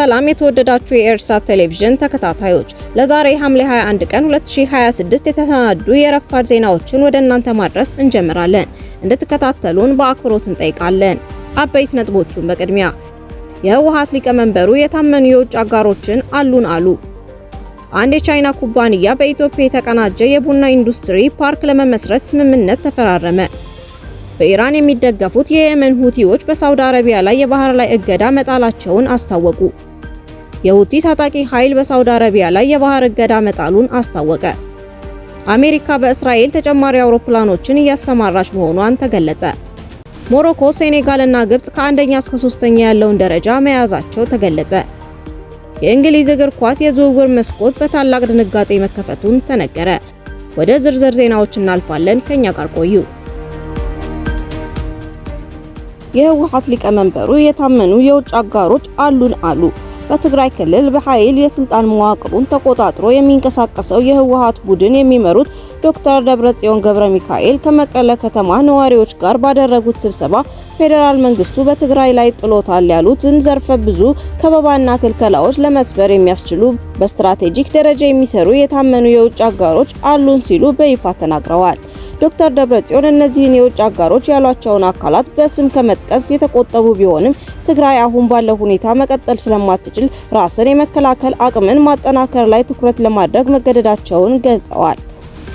ሰላም የተወደዳችሁ የኤርሳት ቴሌቪዥን ተከታታዮች፣ ለዛሬ ሐምሌ 21 ቀን 2026 የተሰናዱ የረፋድ ዜናዎችን ወደ እናንተ ማድረስ እንጀምራለን። እንድትከታተሉን በአክብሮት እንጠይቃለን። አበይት ነጥቦቹን በቅድሚያ የህወሓት ሊቀመንበሩ የታመኑ የውጭ አጋሮችን አሉን አሉ። አንድ የቻይና ኩባንያ በኢትዮጵያ የተቀናጀ የቡና ኢንዱስትሪ ፓርክ ለመመስረት ስምምነት ተፈራረመ። በኢራን የሚደገፉት የየመን ሁቲዎች በሳውዲ አረቢያ ላይ የባህር ላይ እገዳ መጣላቸውን አስታወቁ። የሁቲ ታጣቂ ኃይል በሳውዲ አረቢያ ላይ የባህር እገዳ መጣሉን አስታወቀ። አሜሪካ በእስራኤል ተጨማሪ አውሮፕላኖችን እያሰማራች መሆኗን ተገለጸ። ሞሮኮ፣ ሴኔጋል እና ግብጽ ከአንደኛ እስከ 3ኛ ያለውን ደረጃ መያዛቸው ተገለጸ። የእንግሊዝ እግር ኳስ የዝውውር መስኮት በታላቅ ድንጋጤ መከፈቱን ተነገረ። ወደ ዝርዝር ዜናዎች እናልፋለን። ከኛ ጋር ቆዩ። የህወሓት ሊቀመንበሩ የታመኑ የውጭ አጋሮች አሉን አሉ። በትግራይ ክልል በኃይል የስልጣን መዋቅሩን ተቆጣጥሮ የሚንቀሳቀሰው የህወሓት ቡድን የሚመሩት ዶክተር ደብረጽዮን ገብረ ሚካኤል ከመቀለ ከተማ ነዋሪዎች ጋር ባደረጉት ስብሰባ ፌዴራል መንግስቱ በትግራይ ላይ ጥሎታል ያሉትን ዘርፈ ብዙ ከበባና ክልከላዎች ለመስበር የሚያስችሉ በስትራቴጂክ ደረጃ የሚሰሩ የታመኑ የውጭ አጋሮች አሉን ሲሉ በይፋ ተናግረዋል። ዶክተር ደብረጽዮን እነዚህን የውጭ አጋሮች ያሏቸውን አካላት በስም ከመጥቀስ የተቆጠቡ ቢሆንም ትግራይ አሁን ባለው ሁኔታ መቀጠል ስለማትችል ራስን የመከላከል አቅምን ማጠናከር ላይ ትኩረት ለማድረግ መገደዳቸውን ገልጸዋል።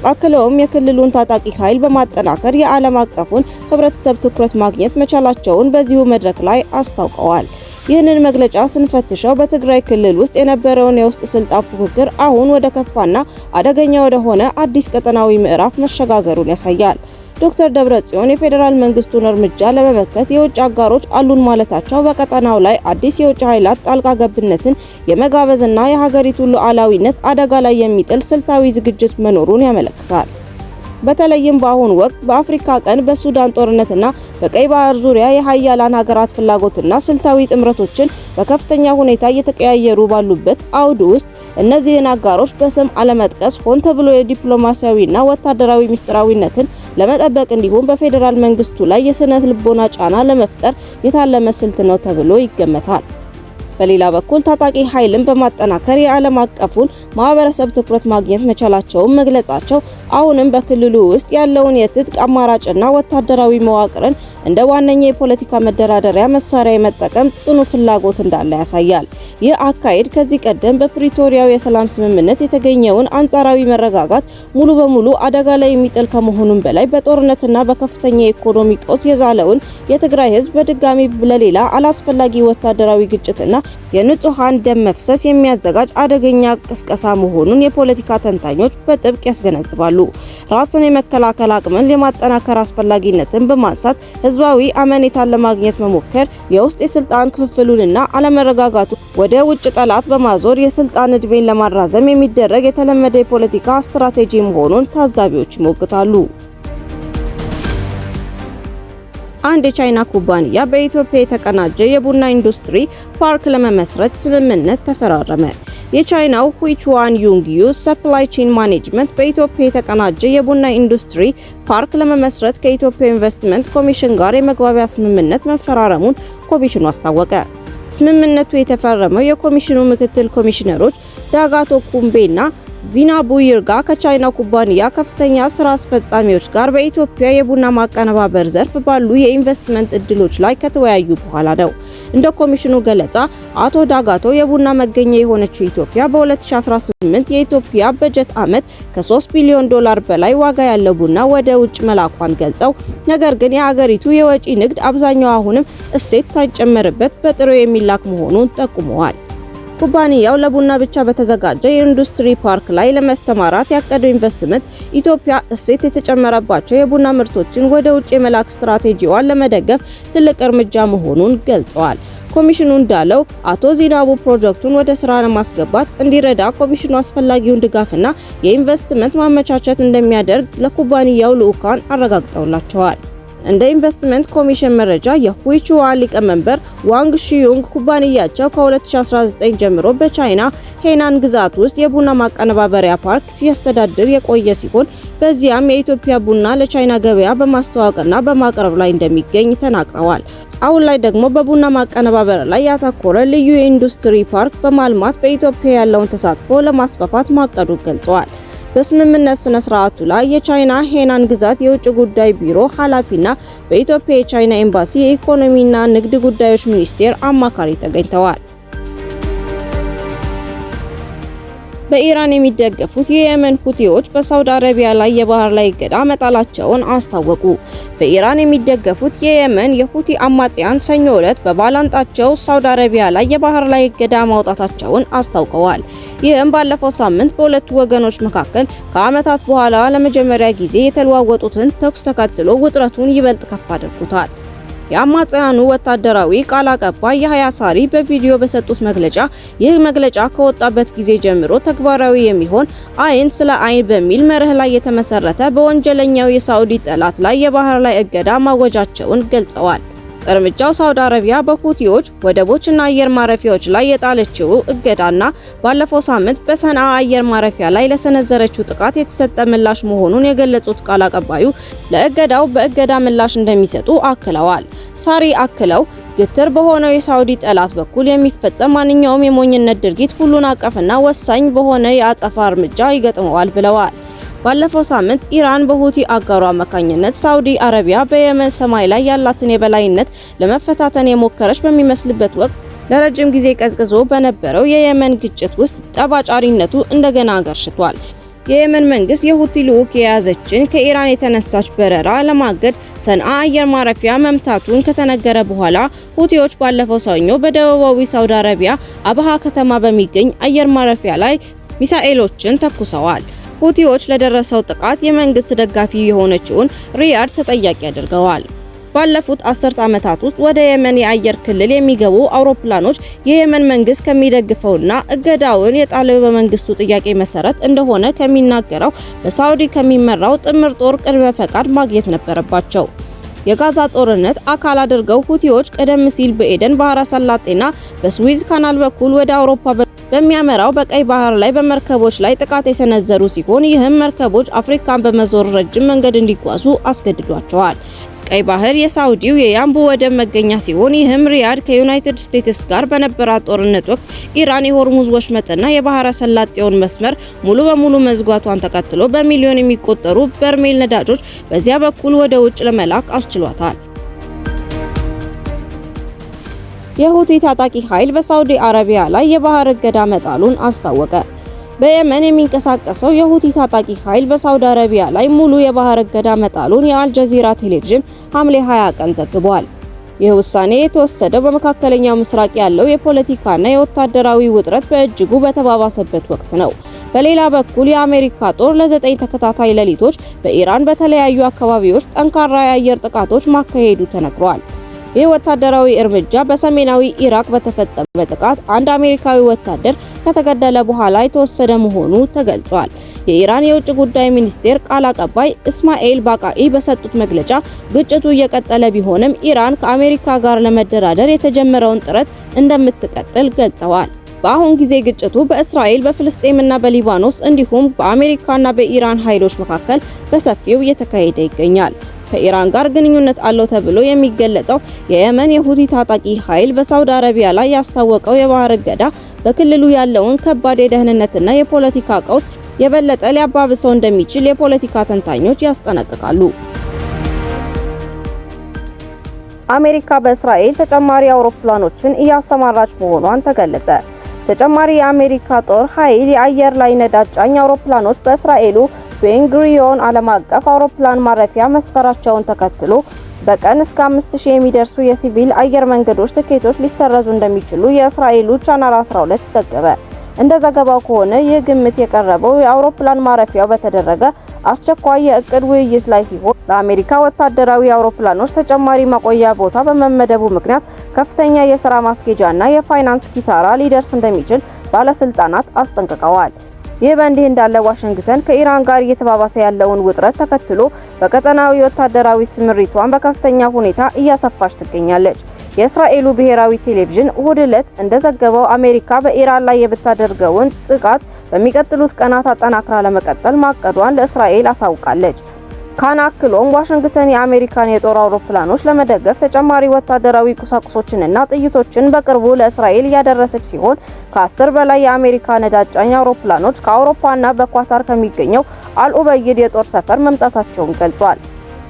አክለውም የክልሉን ታጣቂ ኃይል በማጠናከር የዓለም አቀፉን ህብረተሰብ ትኩረት ማግኘት መቻላቸውን በዚሁ መድረክ ላይ አስታውቀዋል። ይህንን መግለጫ ስንፈትሸው በትግራይ ክልል ውስጥ የነበረውን የውስጥ ስልጣን ፉክክር አሁን ወደ ከፋና አደገኛ ወደ ሆነ አዲስ ቀጠናዊ ምዕራፍ መሸጋገሩን ያሳያል። ዶክተር ደብረጽዮን የፌዴራል መንግስቱን እርምጃ ለመመከት የውጭ አጋሮች አሉን ማለታቸው በቀጠናው ላይ አዲስ የውጭ ኃይላት ጣልቃ ገብነትን የመጋበዝና የሀገሪቱን ሉዓላዊነት አደጋ ላይ የሚጥል ስልታዊ ዝግጅት መኖሩን ያመለክታል። በተለይም በአሁኑ ወቅት በአፍሪካ ቀንድ በሱዳን ጦርነትና በቀይ ባህር ዙሪያ የሀያላን ሀገራት ፍላጎትና ስልታዊ ጥምረቶችን በከፍተኛ ሁኔታ እየተቀያየሩ ባሉበት አውድ ውስጥ እነዚህን አጋሮች በስም አለመጥቀስ ሆን ተብሎ የዲፕሎማሲያዊና ወታደራዊ ምስጢራዊነትን ለመጠበቅ እንዲሁም በፌዴራል መንግስቱ ላይ የስነ ልቦና ጫና ለመፍጠር የታለመ ስልት ነው ተብሎ ይገመታል። በሌላ በኩል ታጣቂ ኃይልን በማጠናከር የዓለም አቀፉን ማህበረሰብ ትኩረት ማግኘት መቻላቸውን መግለጻቸው አሁንም በክልሉ ውስጥ ያለውን የትጥቅ አማራጭና ወታደራዊ መዋቅርን እንደ ዋነኛ የፖለቲካ መደራደሪያ መሳሪያ የመጠቀም ጽኑ ፍላጎት እንዳለ ያሳያል። ይህ አካሄድ ከዚህ ቀደም በፕሪቶሪያው የሰላም ስምምነት የተገኘውን አንጻራዊ መረጋጋት ሙሉ በሙሉ አደጋ ላይ የሚጥል ከመሆኑም በላይ በጦርነትና በከፍተኛ የኢኮኖሚ ቀውስ የዛለውን የትግራይ ህዝብ በድጋሚ ለሌላ አላስፈላጊ ወታደራዊ ግጭትና የንጹሃን ደም መፍሰስ የሚያዘጋጅ አደገኛ ቅስቀሳ መሆኑን የፖለቲካ ተንታኞች በጥብቅ ያስገነዝባሉ። ራስን የመከላከል አቅምን የማጠናከር አስፈላጊነትን በማንሳት ህዝባዊ አመኔታን ለማግኘት መሞከር የውስጥ የስልጣን ክፍፍሉንና አለመረጋጋቱ ወደ ውጭ ጠላት በማዞር የስልጣን እድሜን ለማራዘም የሚደረግ የተለመደ የፖለቲካ ስትራቴጂ መሆኑን ታዛቢዎች ይሞግታሉ። አንድ የቻይና ኩባንያ በኢትዮጵያ የተቀናጀ የቡና ኢንዱስትሪ ፓርክ ለመመስረት ስምምነት ተፈራረመ። የቻይናው ሁይቹዋን ዩንግዩ ሰፕላይ ቼን ማኔጅመንት በኢትዮጵያ የተቀናጀ የቡና ኢንዱስትሪ ፓርክ ለመመስረት ከኢትዮጵያ ኢንቨስትመንት ኮሚሽን ጋር የመግባቢያ ስምምነት መፈራረሙን ኮሚሽኑ አስታወቀ። ስምምነቱ የተፈረመው የኮሚሽኑ ምክትል ኮሚሽነሮች ዳጋቶ ኩምቤና ዚናቡ ይርጋ ከቻይና ኩባንያ ከፍተኛ ስራ አስፈጻሚዎች ጋር በኢትዮጵያ የቡና ማቀነባበር ዘርፍ ባሉ የኢንቨስትመንት እድሎች ላይ ከተወያዩ በኋላ ነው። እንደ ኮሚሽኑ ገለጻ አቶ ዳጋቶ የቡና መገኛ የሆነችው ኢትዮጵያ በ2018 የኢትዮጵያ በጀት ዓመት ከ3 ቢሊዮን ዶላር በላይ ዋጋ ያለው ቡና ወደ ውጭ መላኳን ገልጸው ነገር ግን የሀገሪቱ የወጪ ንግድ አብዛኛው አሁንም እሴት ሳይጨመርበት በጥሬው የሚላክ መሆኑን ጠቁመዋል። ኩባንያው ለቡና ብቻ በተዘጋጀ የኢንዱስትሪ ፓርክ ላይ ለመሰማራት ያቀደው ኢንቨስትመንት ኢትዮጵያ እሴት የተጨመረባቸው የቡና ምርቶችን ወደ ውጭ የመላክ ስትራቴጂዋን ለመደገፍ ትልቅ እርምጃ መሆኑን ገልጸዋል። ኮሚሽኑ እንዳለው አቶ ዚናቡ ፕሮጀክቱን ወደ ስራ ለማስገባት እንዲረዳ ኮሚሽኑ አስፈላጊውን ድጋፍና የኢንቨስትመንት ማመቻቸት እንደሚያደርግ ለኩባንያው ልዑካን አረጋግጠውላቸዋል። እንደ ኢንቨስትመንት ኮሚሽን መረጃ የሁይቹዋ ሊቀመንበር ዋንግ ሺዩንግ ኩባንያቸው ከ2019 ጀምሮ በቻይና ሄናን ግዛት ውስጥ የቡና ማቀነባበሪያ ፓርክ ሲያስተዳድር የቆየ ሲሆን በዚያም የኢትዮጵያ ቡና ለቻይና ገበያ በማስተዋወቅና በማቅረብ ላይ እንደሚገኝ ተናግረዋል። አሁን ላይ ደግሞ በቡና ማቀነባበሪያ ላይ ያተኮረ ልዩ የኢንዱስትሪ ፓርክ በማልማት በኢትዮጵያ ያለውን ተሳትፎ ለማስፋፋት ማቀዱን ገልጸዋል። በስምምነት ስነ ስርዓቱ ላይ የቻይና ሄናን ግዛት የውጭ ጉዳይ ቢሮ ኃላፊና በኢትዮጵያ የቻይና ኤምባሲ የኢኮኖሚና ንግድ ጉዳዮች ሚኒስቴር አማካሪ ተገኝተዋል። በኢራን የሚደገፉት የየመን ሁቲዎች በሳውዲ አረቢያ ላይ የባህር ላይ እገዳ መጣላቸውን አስታወቁ። በኢራን የሚደገፉት የየመን የሁቲ አማጽያን ሰኞ ዕለት በባላንጣቸው ሳውዲ አረቢያ ላይ የባህር ላይ እገዳ ማውጣታቸውን አስታውቀዋል። ይህም ባለፈው ሳምንት በሁለቱ ወገኖች መካከል ከዓመታት በኋላ ለመጀመሪያ ጊዜ የተለዋወጡትን ተኩስ ተከትሎ ውጥረቱን ይበልጥ ከፍ አድርጎታል። የአማጽያኑ ወታደራዊ ቃል አቀባይ ያህያ ሳሪ በቪዲዮ በሰጡት መግለጫ ይህ መግለጫ ከወጣበት ጊዜ ጀምሮ ተግባራዊ የሚሆን አይን ስለ አይን በሚል መርህ ላይ የተመሰረተ በወንጀለኛው የሳውዲ ጠላት ላይ የባህር ላይ እገዳ ማወጃቸውን ገልጸዋል። እርምጃው ሳውዲ አረቢያ በሁቲዎች ወደቦችና አየር ማረፊያዎች ላይ የጣለችው እገዳና ባለፈው ሳምንት በሰንዓ አየር ማረፊያ ላይ ለሰነዘረችው ጥቃት የተሰጠ ምላሽ መሆኑን የገለጹት ቃል አቀባዩ ለእገዳው በእገዳ ምላሽ እንደሚሰጡ አክለዋል። ሳሪ አክለው ግትር በሆነው የሳውዲ ጠላት በኩል የሚፈጸም ማንኛውም የሞኝነት ድርጊት ሁሉን አቀፍና ወሳኝ በሆነ የአጸፋ እርምጃ ይገጥመዋል ብለዋል። ባለፈው ሳምንት ኢራን በሁቲ አጋሯ አማካኝነት ሳውዲ አረቢያ በየመን ሰማይ ላይ ያላትን የበላይነት ለመፈታተን የሞከረች በሚመስልበት ወቅት ለረጅም ጊዜ ቀዝቅዞ በነበረው የየመን ግጭት ውስጥ ጠባጫሪነቱ እንደገና አገርሽቷል። የየመን መንግስት የሁቲ ልዑክ የያዘችን ከኢራን የተነሳች በረራ ለማገድ ሰንዓ አየር ማረፊያ መምታቱን ከተነገረ በኋላ ሁቲዎች ባለፈው ሰኞ በደቡባዊ ሳውዲ አረቢያ አብሃ ከተማ በሚገኝ አየር ማረፊያ ላይ ሚሳኤሎችን ተኩሰዋል። ሁቲዎች ለደረሰው ጥቃት የመንግስት ደጋፊ የሆነችውን ሪያድ ተጠያቂ አድርገዋል። ባለፉት 10 ዓመታት ውስጥ ወደ የመን የአየር ክልል የሚገቡ አውሮፕላኖች የየመን መንግስት ከሚደግፈውና እገዳውን የጣለው በመንግስቱ ጥያቄ መሰረት እንደሆነ ከሚናገረው በሳውዲ ከሚመራው ጥምር ጦር ቅድመ ፈቃድ ማግኘት ነበረባቸው። የጋዛ ጦርነት አካል አድርገው ሁቲዎች ቀደም ሲል በኤደን ባህረ ሰላጤና በስዊዝ ካናል በኩል ወደ አውሮፓ በሚያመራው በቀይ ባህር ላይ በመርከቦች ላይ ጥቃት የሰነዘሩ ሲሆን ይህም መርከቦች አፍሪካን በመዞር ረጅም መንገድ እንዲጓዙ አስገድዷቸዋል። ቀይ ባህር የሳውዲው የያምቡ ወደብ መገኛ ሲሆን ይህም ሪያድ ከዩናይትድ ስቴትስ ጋር በነበራት ጦርነት ወቅት ኢራን የሆርሙዝ ወሽመጥና የባህረ ሰላጤውን መስመር ሙሉ በሙሉ መዝጓቷን ተከትሎ በሚሊዮን የሚቆጠሩ በርሜል ነዳጆች በዚያ በኩል ወደ ውጭ ለመላክ አስችሏታል። የሁቲ ታጣቂ ኃይል በሳውዲ አረቢያ ላይ የባህር እገዳ መጣሉን አስታወቀ። በየመን የሚንቀሳቀሰው የሁቲ ታጣቂ ኃይል በሳውዲ አረቢያ ላይ ሙሉ የባህር እገዳ መጣሉን የአልጀዚራ ቴሌቪዥን ሐምሌ 20 ቀን ዘግቧል። ይህ ውሳኔ የተወሰደው በመካከለኛው ምስራቅ ያለው የፖለቲካና የወታደራዊ ውጥረት በእጅጉ በተባባሰበት ወቅት ነው። በሌላ በኩል የአሜሪካ ጦር ለ9 ተከታታይ ሌሊቶች በኢራን በተለያዩ አካባቢዎች ጠንካራ የአየር ጥቃቶች ማካሄዱ ተነግሯል። ይህ ወታደራዊ እርምጃ በሰሜናዊ ኢራቅ በተፈጸመ ጥቃት አንድ አሜሪካዊ ወታደር ከተገደለ በኋላ የተወሰደ መሆኑ ተገልጿል። የኢራን የውጭ ጉዳይ ሚኒስቴር ቃል አቀባይ እስማኤል ባቃኢ በሰጡት መግለጫ ግጭቱ እየቀጠለ ቢሆንም ኢራን ከአሜሪካ ጋር ለመደራደር የተጀመረውን ጥረት እንደምትቀጥል ገልጸዋል። በአሁን ጊዜ ግጭቱ በእስራኤል በፍልስጤምና በሊባኖስ እንዲሁም በአሜሪካና በኢራን ኃይሎች መካከል በሰፊው እየተካሄደ ይገኛል። ከኢራን ጋር ግንኙነት አለው ተብሎ የሚገለጸው የየመን የሁቲ ታጣቂ ኃይል በሳውዲ አረቢያ ላይ ያስታወቀው የባህር እገዳ በክልሉ ያለውን ከባድ የደህንነትና የፖለቲካ ቀውስ የበለጠ ሊያባብሰው እንደሚችል የፖለቲካ ተንታኞች ያስጠነቅቃሉ። አሜሪካ በእስራኤል ተጨማሪ አውሮፕላኖችን እያሰማራች መሆኗን ተገለጸ። ተጨማሪ የአሜሪካ ጦር ኃይል የአየር ላይ ነዳጅ ጫኝ አውሮፕላኖች በእስራኤሉ ቤንጉሪዮን ዓለም አቀፍ አውሮፕላን ማረፊያ መስፈራቸውን ተከትሎ በቀን እስከ 5000 የሚደርሱ የሲቪል አየር መንገዶች ትኬቶች ሊሰረዙ እንደሚችሉ የእስራኤሉ ቻናል 12 ዘገበ። እንደ ዘገባው ከሆነ ይህ ግምት የቀረበው የአውሮፕላን ማረፊያው በተደረገ አስቸኳይ የእቅድ ውይይት ላይ ሲሆን ለአሜሪካ ወታደራዊ አውሮፕላኖች ተጨማሪ ማቆያ ቦታ በመመደቡ ምክንያት ከፍተኛ የሥራ ማስኬጃና የፋይናንስ ኪሳራ ሊደርስ እንደሚችል ባለስልጣናት አስጠንቅቀዋል። ይህ በእንዲህ እንዳለ ዋሽንግተን ከኢራን ጋር እየተባባሰ ያለውን ውጥረት ተከትሎ በቀጠናዊ ወታደራዊ ስምሪቷን በከፍተኛ ሁኔታ እያሰፋች ትገኛለች። የእስራኤሉ ብሔራዊ ቴሌቪዥን እሁድ ዕለት እንደዘገበው አሜሪካ በኢራን ላይ የምታደርገውን ጥቃት በሚቀጥሉት ቀናት አጠናክራ ለመቀጠል ማቀዷን ለእስራኤል አሳውቃለች። ካን አክሎም ዋሽንግተን የአሜሪካን የጦር አውሮፕላኖች ለመደገፍ ተጨማሪ ወታደራዊ ቁሳቁሶችንና ጥይቶችን በቅርቡ ለእስራኤል እያደረሰች ሲሆን ከ10 በላይ የአሜሪካ ነዳጅ ጫኝ አውሮፕላኖች ከአውሮፓና በኳታር ከሚገኘው አልኡበይድ የጦር ሰፈር መምጣታቸውን ገልጿል።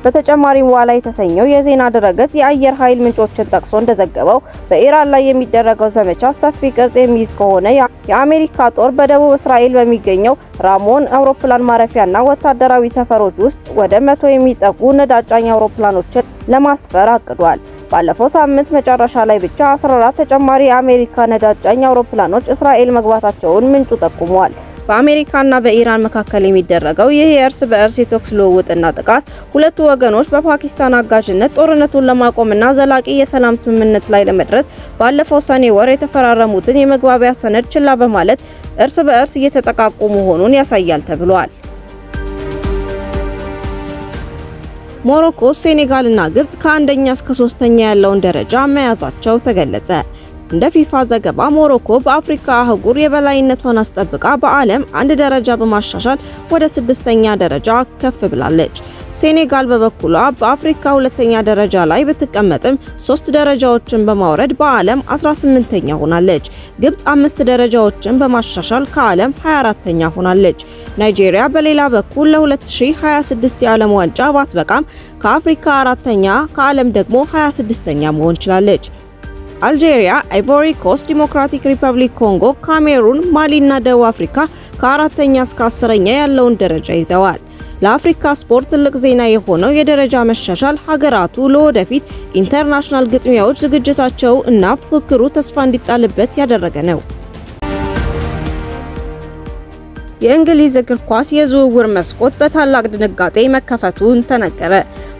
በተጨማሪም ዋላ የተሰኘው የዜና ድረገጽ የአየር ኃይል ምንጮችን ጠቅሶ እንደዘገበው በኢራን ላይ የሚደረገው ዘመቻ ሰፊ ቅርጽ የሚይዝ ከሆነ የአሜሪካ ጦር በደቡብ እስራኤል በሚገኘው ራሞን አውሮፕላን ማረፊያና ወታደራዊ ሰፈሮች ውስጥ ወደ 100 የሚጠጉ ነዳጅ ጫኝ አውሮፕላኖችን ለማስፈር አቅዷል። ባለፈው ሳምንት መጨረሻ ላይ ብቻ 14 ተጨማሪ የአሜሪካ ነዳጅ ጫኝ አውሮፕላኖች እስራኤል መግባታቸውን ምንጩ ጠቁሟል። በአሜሪካና በኢራን መካከል የሚደረገው ይህ የእርስ በእርስ የተኩስ ልውውጥና ጥቃት ሁለቱ ወገኖች በፓኪስታን አጋዥነት ጦርነቱን ለማቆምና ዘላቂ የሰላም ስምምነት ላይ ለመድረስ ባለፈው ሰኔ ወር የተፈራረሙትን የመግባቢያ ሰነድ ችላ በማለት እርስ በእርስ እየተጠቃቁ መሆኑን ያሳያል ተብሏል። ሞሮኮ፣ ሴኔጋልና ግብጽ ከአንደኛ እስከ 3ኛ ያለውን ደረጃ መያዛቸው ተገለጸ። እንደ ፊፋ ዘገባ ሞሮኮ በአፍሪካ አህጉር የበላይነቷን አስጠብቃ በዓለም አንድ ደረጃ በማሻሻል ወደ 6ኛ ደረጃ ከፍ ብላለች። ሴኔጋል በበኩሏ በአፍሪካ 2ኛ ደረጃ ላይ ብትቀመጥም 3 ደረጃዎችን በማውረድ በዓለም 18ኛ ሆናለች። ግብጽ 5 ደረጃዎችን በማሻሻል ከዓለም 24ኛ ሆናለች። ናይጄሪያ በሌላ በኩል ለ2026 የዓለም ዋንጫ ባትበቃም ከአፍሪካ 4ኛ ከዓለም ደግሞ 26ኛ መሆን ችላለች። አልጄሪያ፣ አይቮሪ ኮስት፣ ዲሞክራቲክ ሪፐብሊክ ኮንጎ፣ ካሜሩን፣ ማሊና ደቡብ አፍሪካ ከ4ኛ እስከ 10ኛ ያለውን ደረጃ ይዘዋል። ለአፍሪካ ስፖርት ትልቅ ዜና የሆነው የደረጃ መሻሻል ሀገራቱ ለወደፊት ኢንተርናሽናል ግጥሚያዎች ዝግጅታቸው እና ፉክክሩ ተስፋ እንዲጣልበት ያደረገ ነው። የእንግሊዝ እግር ኳስ የዝውውር መስኮት በታላቅ ድንጋጤ መከፈቱን ተነገረ።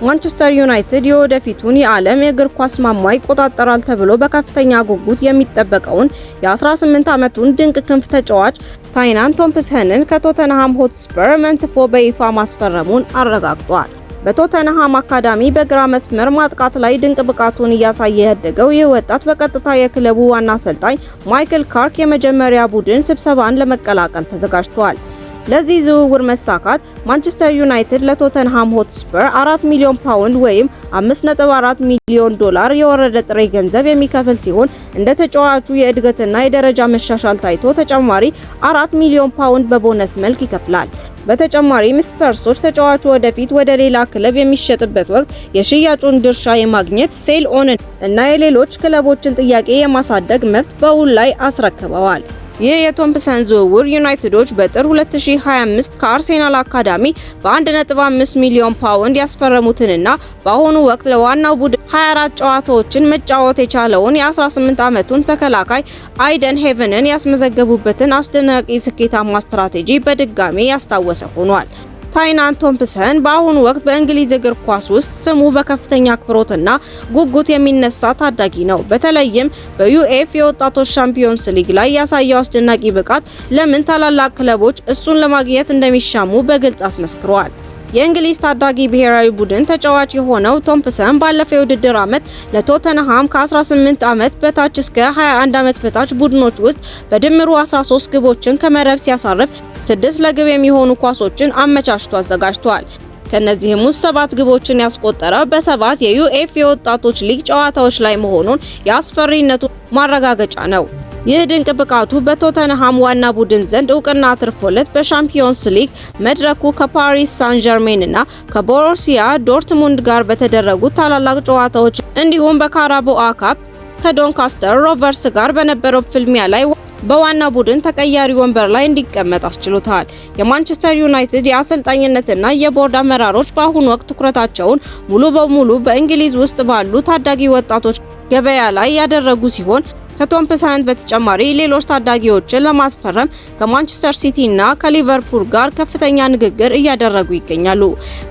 ማንቸስተር ዩናይትድ የወደፊቱን የዓለም የእግር ኳስ ማማ ይቆጣጠራል ተብሎ በከፍተኛ ጉጉት የሚጠበቀውን የ18 ዓመቱን ድንቅ ክንፍ ተጫዋች ታይናን ቶምፕሰንን ከቶተንሃም ሆትስፐር መንትፎ በይፋ ማስፈረሙን አረጋግጧል። በቶተንሃም አካዳሚ በግራ መስመር ማጥቃት ላይ ድንቅ ብቃቱን እያሳየ ያደገው ይህ ወጣት በቀጥታ የክለቡ ዋና አሰልጣኝ ማይክል ካርክ የመጀመሪያ ቡድን ስብሰባን ለመቀላቀል ተዘጋጅቷል። ለዚህ ዝውውር መሳካት ማንቸስተር ዩናይትድ ለቶተንሃም ሆትስፐር 4 ሚሊዮን ፓውንድ ወይም 5.4 ሚሊዮን ዶላር የወረደ ጥሬ ገንዘብ የሚከፍል ሲሆን እንደ ተጫዋቹ የእድገትና የደረጃ መሻሻል ታይቶ ተጨማሪ 4 ሚሊዮን ፓውንድ በቦነስ መልክ ይከፍላል። በተጨማሪም ስፐርሶች ተጫዋቹ ወደፊት ወደ ሌላ ክለብ የሚሸጥበት ወቅት የሽያጩን ድርሻ የማግኘት ሴል ኦን እና የሌሎች ክለቦችን ጥያቄ የማሳደግ መብት በውል ላይ አስረክበዋል። ይህ የቶምፕሰን ዝውውር ዩናይትዶች በጥር 2025 ከአርሴናል አካዳሚ በ1.5 ሚሊዮን ፓውንድ ያስፈረሙትንና በአሁኑ ወቅት ለዋናው ቡድን 24 ጨዋታዎችን መጫወት የቻለውን የ18 ዓመቱን ተከላካይ አይደን ሄቨንን ያስመዘገቡበትን አስደናቂ ስኬታማ ስትራቴጂ በድጋሚ ያስታወሰ ሆኗል። ታይናን ቶምፕሰን በአሁኑ ወቅት በእንግሊዝ እግር ኳስ ውስጥ ስሙ በከፍተኛ አክብሮትና ጉጉት የሚነሳ ታዳጊ ነው። በተለይም በዩኤፍ የወጣቶች ሻምፒዮንስ ሊግ ላይ ያሳየው አስደናቂ ብቃት ለምን ታላላቅ ክለቦች እሱን ለማግኘት እንደሚሻሙ በግልጽ አስመስክሯል። የእንግሊዝ ታዳጊ ብሔራዊ ቡድን ተጫዋች የሆነው ቶምፕሰን ባለፈው የውድድር ዓመት ለቶተንሃም ከ18 ዓመት በታች እስከ 21 ዓመት በታች ቡድኖች ውስጥ በድምሩ 13 ግቦችን ከመረብ ሲያሳርፍ 6 ለግብ የሚሆኑ ኳሶችን አመቻችቶ አዘጋጅቷል። ከነዚህም ውስጥ 7 ግቦችን ያስቆጠረው በ7 የዩኤፍ የወጣቶች ሊግ ጨዋታዎች ላይ መሆኑን የአስፈሪነቱ ማረጋገጫ ነው። ይህ ድንቅ ብቃቱ በቶተንሃም ዋና ቡድን ዘንድ እውቅና አትርፎለት በሻምፒዮንስ ሊግ መድረኩ ከፓሪስ ሳን ዠርሜን እና ከቦሩሲያ ዶርትሙንድ ጋር በተደረጉ ታላላቅ ጨዋታዎች እንዲሁም በካራቦአ ካፕ ከዶንካስተር ሮቨርስ ጋር በነበረው ፍልሚያ ላይ በዋና ቡድን ተቀያሪ ወንበር ላይ እንዲቀመጥ አስችሎታል። የማንቸስተር ዩናይትድ የአሰልጣኝነትና የቦርድ አመራሮች በአሁኑ ወቅት ትኩረታቸውን ሙሉ በሙሉ በእንግሊዝ ውስጥ ባሉ ታዳጊ ወጣቶች ገበያ ላይ ያደረጉ ሲሆን ከቶምፕሰን በተጨማሪ ሌሎች ታዳጊዎችን ለማስፈረም ከማንቸስተር ሲቲ እና ከሊቨርፑል ጋር ከፍተኛ ንግግር እያደረጉ ይገኛሉ።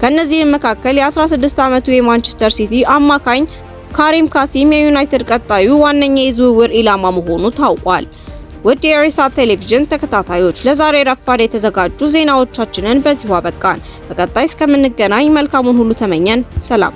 ከነዚህም መካከል የ16 ዓመቱ የማንቸስተር ሲቲ አማካኝ ካሪም ካሲም የዩናይትድ ቀጣዩ ዋነኛ የዝውውር ኢላማ መሆኑ ታውቋል። ውድ የኢሳት ቴሌቪዥን ተከታታዮች ለዛሬ ረፋድ የተዘጋጁ ዜናዎቻችንን በዚሁ አበቃን። በቀጣይ እስከምንገናኝ መልካሙን ሁሉ ተመኘን። ሰላም።